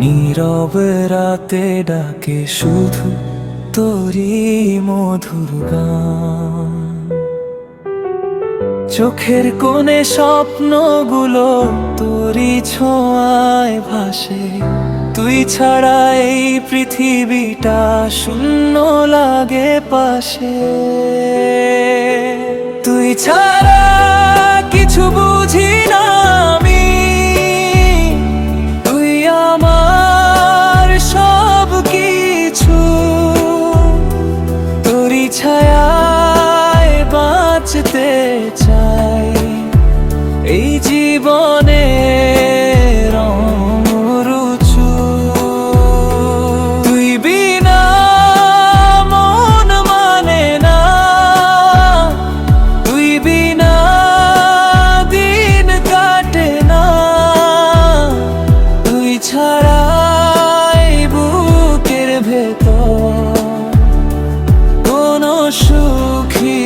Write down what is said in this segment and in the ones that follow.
নীরব রাতে ডাকে শুধু তোরি মধুর গান। চোখের কোণে স্বপ্নগুলো তোরি ছোঁয়ায় ভাসে। তুই ছাড়া এই পৃথিবীটা শূন্য লাগে পাশে। তুই ছাড়া কিছু বুঝি না আমি, তুই আমার সব কিছু। তোরই ছায়ায় বাঁচতে চাই এই জীবনে। ছাড়াই বুকের ভেতর কোনো সুখী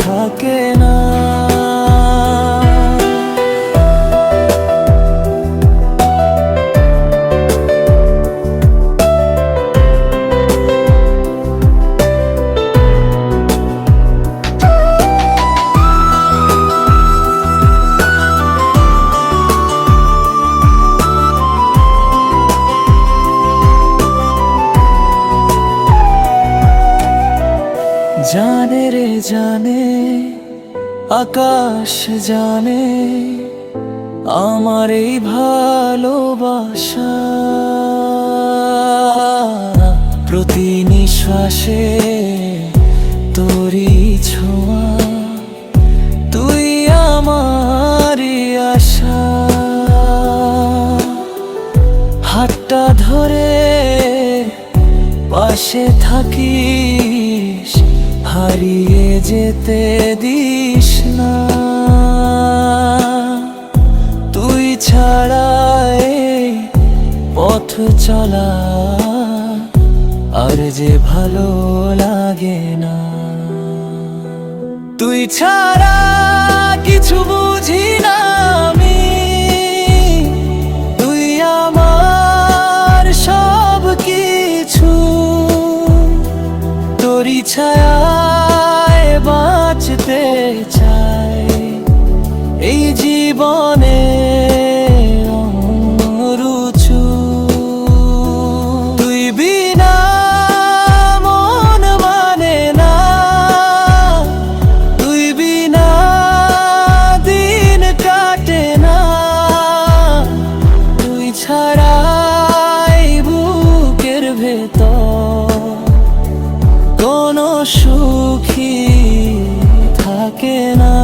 থাকে না। জানে রে জানে আকাশ জানে আমার এই ভালোবাসা। প্রতি নিঃশ্বাসে তোরই ছোঁয়া, তুই আমারই আশা। হাতটা ধরে পাশে থাকিস, হারিয়ে যেতে দিস না। তুই ছাড়া এই পথ চলা আর যে ভালো লাগে না। তুই ছাড়া কিছু বুঝি না আমি, তুই আমার সব কিছু। তোরই ছায়ায় বাঁচতে চাই এই জীবনে অরুচু। তুই বিনা মন মানে না, তুই বিনা দিন কাটে না। তুই ছাড়াই বুকের ভেতর কোনো সুখী থাকে না।